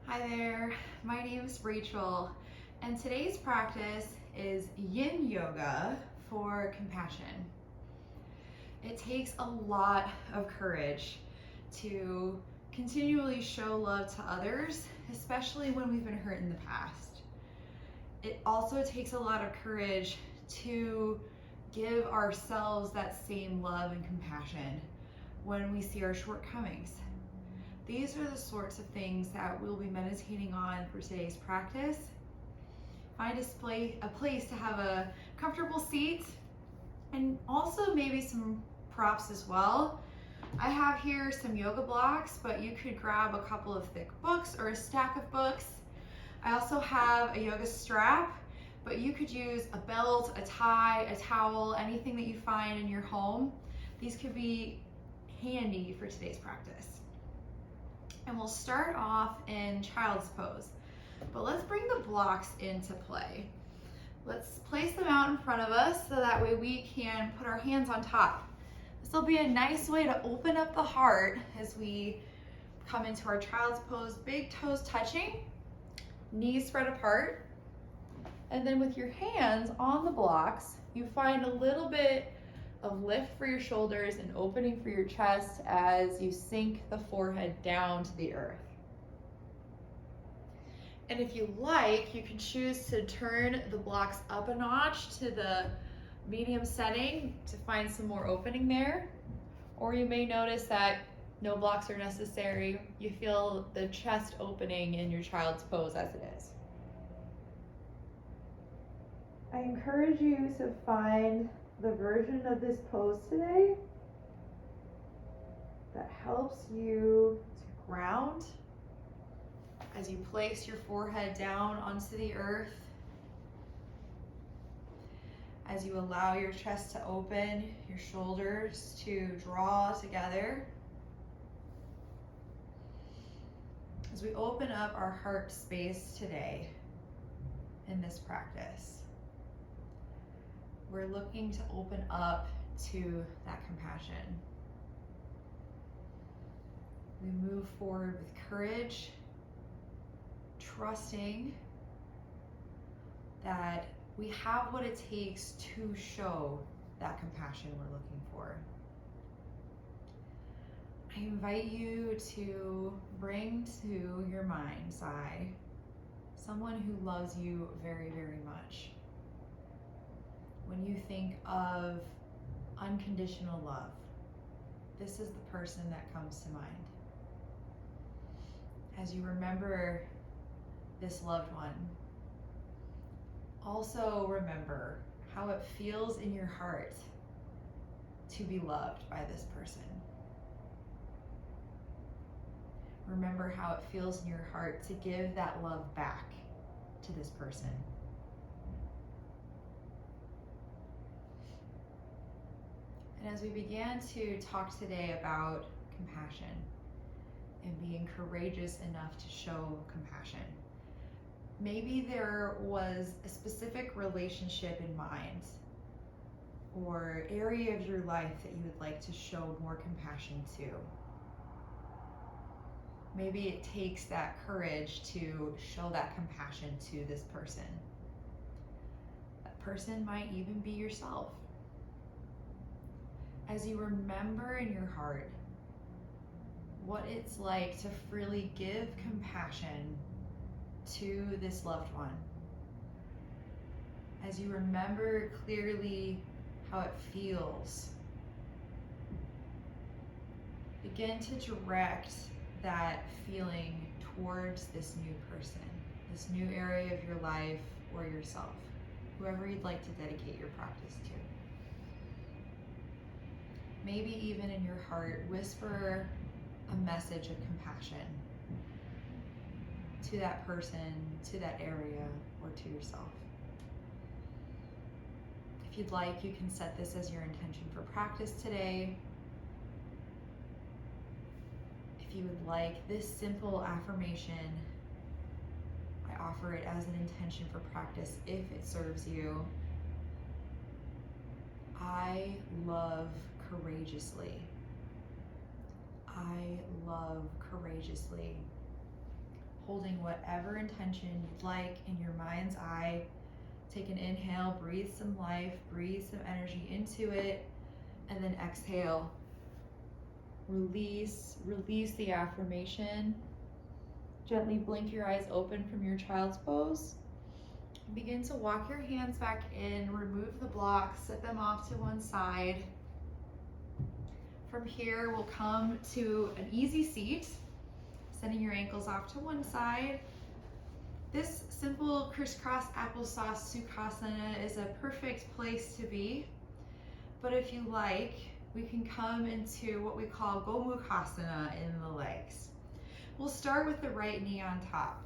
Hi there, my name is Rachel, and today's practice is Yin Yoga for compassion. It takes a lot of courage to continually show love to others, especially when we've been hurt in the past. It also takes a lot of courage to give ourselves that same love and compassion when we see our shortcomings. These are the sorts of things that we'll be meditating on for today's practice. Find a place to have a comfortable seat and also maybe some props as well. I have here some yoga blocks, but you could grab a couple of thick books or a stack of books. I also have a yoga strap, but you could use a belt, a tie, a towel, anything that you find in your home. These could be handy for today's practice. And we'll start off in child's pose, but let's bring the blocks into play. Let's place them out in front of us so that way we can put our hands on top. This will be a nice way to open up the heart as we come into our child's pose, big toes touching, knees spread apart. And then with your hands on the blocks, you find a little bit of lift for your shoulders and opening for your chest as you sink the forehead down to the earth. And if you like, you can choose to turn the blocks up a notch to the medium setting to find some more opening there. Or you may notice that no blocks are necessary. You feel the chest opening in your child's pose as it is. I encourage you to find the version of this pose today that helps you to ground as you place your forehead down onto the earth, as you allow your chest to open, your shoulders to draw together. As we open up our heart space today in this practice, we're looking to open up to that compassion. We move forward with courage, trusting that we have what it takes to show that compassion we're looking for. I invite you to bring to your mind's eye someone who loves you very, very much. When you think of unconditional love, this is the person that comes to mind. As you remember this loved one, also remember how it feels in your heart to be loved by this person. Remember how it feels in your heart to give that love back to this person. And as we began to talk today about compassion and being courageous enough to show compassion, maybe there was a specific relationship in mind or area of your life that you would like to show more compassion to. Maybe it takes that courage to show that compassion to this person. That person might even be yourself. As you remember in your heart what it's like to freely give compassion to this loved one, as you remember clearly how it feels, begin to direct that feeling towards this new person, this new area of your life or yourself, whoever you'd like to dedicate your practice to. Maybe even in your heart, whisper a message of compassion to that person, to that area, or to yourself. If you'd like, you can set this as your intention for practice today. If you would like this simple affirmation, I offer it as an intention for practice if it serves you. I love courageously. I love courageously. holding whatever intention you'd like in your mind's eye. Take an inhale, breathe some life, breathe some energy into it, and then exhale. Release the affirmation. Gently blink your eyes open from your child's pose. Begin to walk your hands back in, remove the blocks, set them off to one side. From here, we'll come to an easy seat, sending your ankles off to one side. This simple crisscross applesauce Sukhasana is a perfect place to be. But if you like, we can come into what we call Gomukhasana in the legs. We'll start with the right knee on top.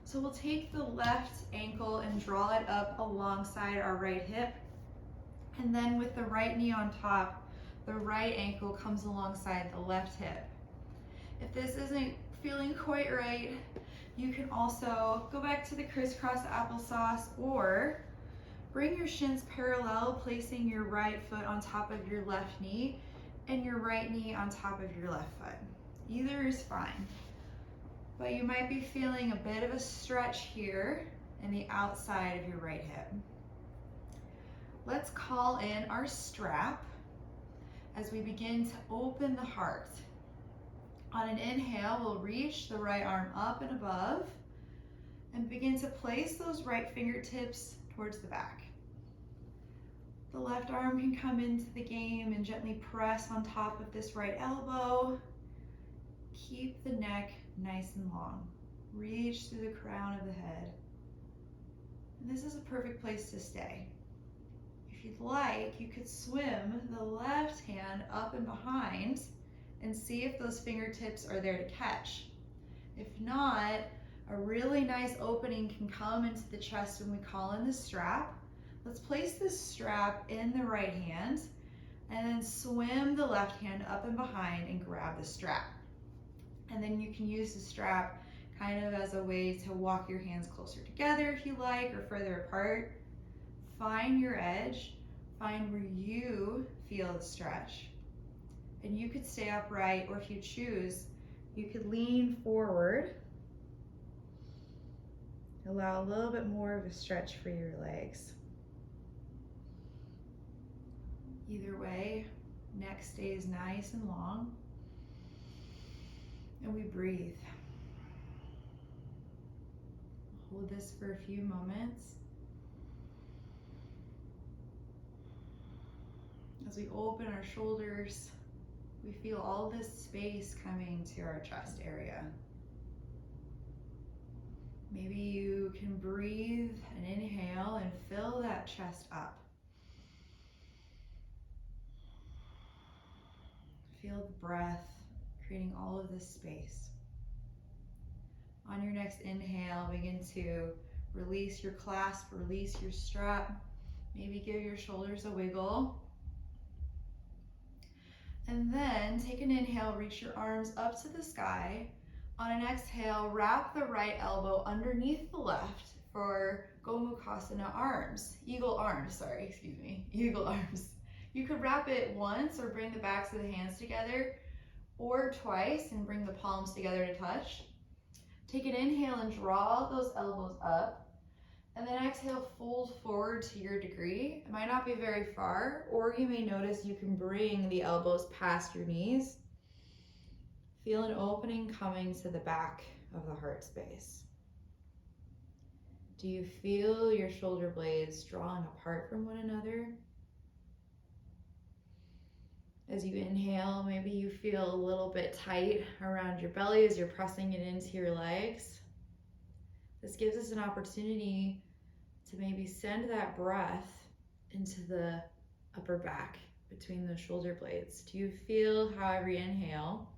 So we'll take the left ankle and draw it up alongside our right hip. And then with the right knee on top, the right ankle comes alongside the left hip. If this isn't feeling quite right, you can also go back to the crisscross applesauce or bring your shins parallel, placing your right foot on top of your left knee and your right knee on top of your left foot. Either is fine, but you might be feeling a bit of a stretch here in the outside of your right hip. Let's call in our strap as we begin to open the heart. On an inhale, we'll reach the right arm up and above and begin to place those right fingertips towards the back. The left arm can come into the game and gently press on top of this right elbow. Keep the neck nice and long. Reach through the crown of the head. And this is a perfect place to stay. If you'd like, you could swim the left hand up and behind and see if those fingertips are there to catch. If not, a really nice opening can come into the chest when we call in the strap. Let's place this strap in the right hand and then swim the left hand up and behind and grab the strap. And then you can use the strap kind of as a way to walk your hands closer together if you like, or further apart. Find your edge, find where you feel the stretch. And you could stay upright, or if you choose, you could lean forward. Allow a little bit more of a stretch for your legs. Either way, neck stays nice and long. And we breathe. Hold this for a few moments. As we open our shoulders, we feel all this space coming to our chest area. Maybe you can breathe and inhale and fill that chest up. Feel the breath creating all of this space. On your next inhale, begin to release your clasp, release your strap. Maybe give your shoulders a wiggle. And then take an inhale, reach your arms up to the sky. On an exhale, wrap the right elbow underneath the left for Gomukhasana arms. Eagle arms. You could wrap it once or bring the backs of the hands together, or twice and bring the palms together to touch. Take an inhale and draw those elbows up, and then exhale, fold forward to your degree. It might not be very far, or you may notice you can bring the elbows past your knees. Feel an opening coming to the back of the heart space. Do you feel your shoulder blades drawing apart from one another? As you inhale, maybe you feel a little bit tight around your belly as you're pressing it into your legs. This gives us an opportunity to maybe send that breath into the upper back between the shoulder blades. Do you feel how every inhale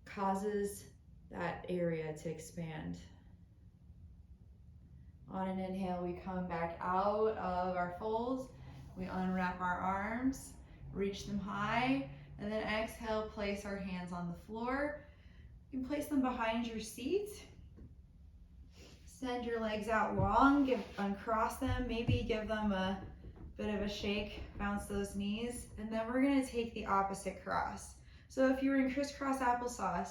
causes that area to expand? On an inhale, we come back out of our folds. We unwrap our arms, reach them high, and then exhale, place our hands on the floor. You can place them behind your seat. Send your legs out long, uncross them, maybe give them a bit of a shake, bounce those knees, and then we're gonna take the opposite cross. So if you were in crisscross applesauce,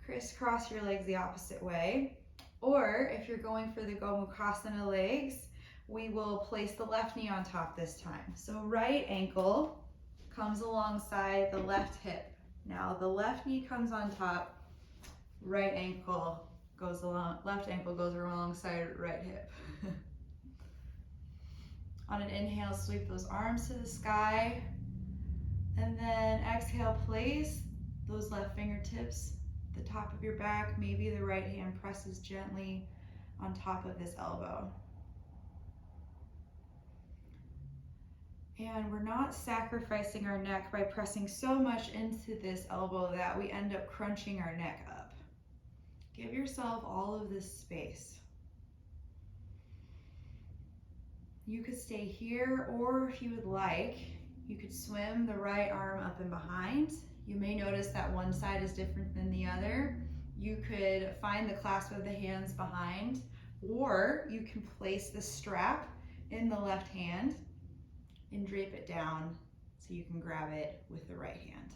crisscross your legs the opposite way. Or if you're going for the Gomukhasana legs, we will place the left knee on top this time. So right ankle comes alongside the left hip. Now the left knee comes on top, right ankle goes along, left ankle goes alongside right hip. On an inhale, sweep those arms to the sky. And then exhale, place those left fingertips at the top of your back. Maybe the right hand presses gently on top of this elbow. And we're not sacrificing our neck by pressing so much into this elbow that we end up crunching our neck up. Give yourself all of this space. You could stay here, or if you would like, you could swim the right arm up and behind. You may notice that one side is different than the other. You could find the clasp of the hands behind, or you can place the strap in the left hand and drape it down so you can grab it with the right hand.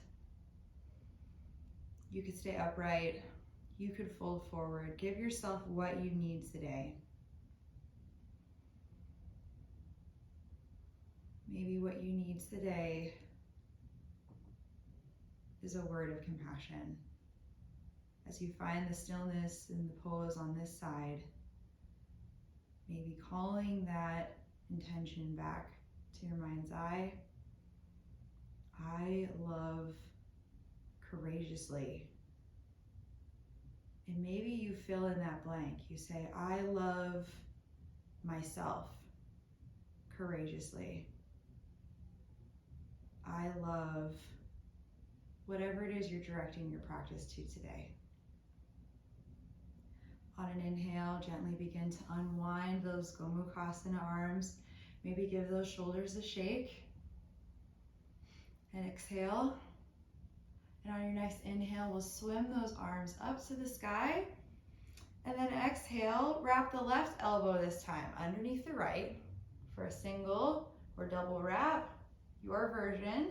You could stay upright. You could fold forward. Give yourself what you need today. Maybe what you need today is a word of compassion. As you find the stillness in the pose on this side, maybe calling that intention back to your mind's eye. I love courageously. And maybe you fill in that blank. You say, I love myself courageously. I love whatever it is you're directing your practice to today. On an inhale, gently begin to unwind those Gomukhasana arms. Maybe give those shoulders a shake. And exhale. And on your next inhale, we'll swim those arms up to the sky. And then exhale, wrap the left elbow this time underneath the right for a single or double wrap, your version.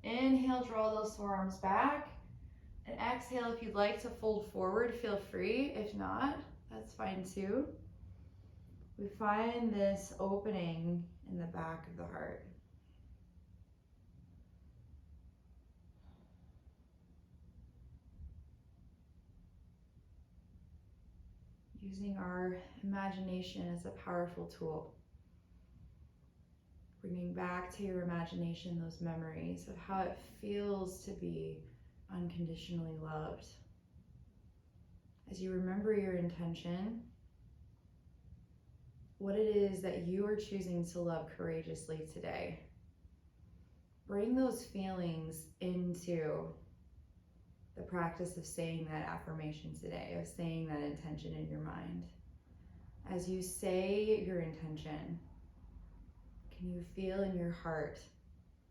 Inhale, draw those forearms back. And exhale, if you'd like to fold forward, feel free. If not, that's fine too. We find this opening in the back of the heart. Using our imagination as a powerful tool. Bringing back to your imagination those memories of how it feels to be unconditionally loved. As you remember your intention, what it is that you are choosing to love courageously today. Bring those feelings into the practice of saying that affirmation today, of saying that intention in your mind. As you say your intention, can you feel in your heart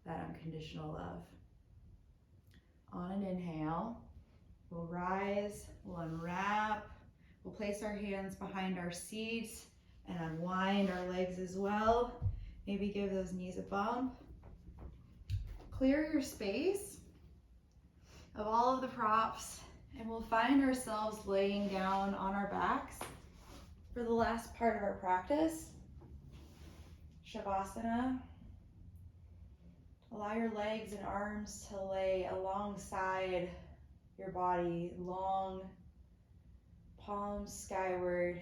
that unconditional love? On an inhale, we'll rise, we'll unwrap, we'll place our hands behind our seat and unwind our legs as well. Maybe give those knees a bump. Clear your space of all of the props, and we'll find ourselves laying down on our backs for the last part of our practice. Shavasana. Allow your legs and arms to lay alongside your body, long, palms skyward,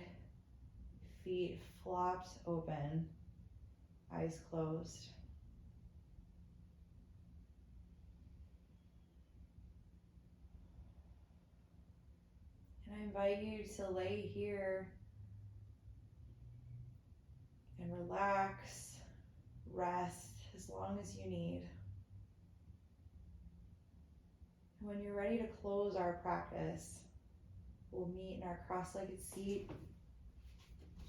feet flopped open, eyes closed. And I invite you to lay here and relax, rest as long as you need. And when you're ready to close our practice, we'll meet in our cross-legged seat,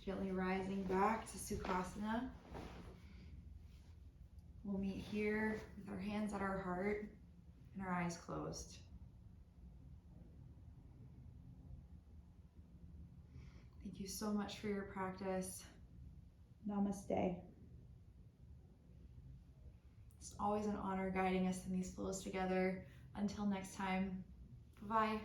gently rising back to Sukhasana. We'll meet here with our hands at our heart and our eyes closed. Thank you so much for your practice. Namaste. It's always an honor guiding us in these flows together. Until next time, bye-bye.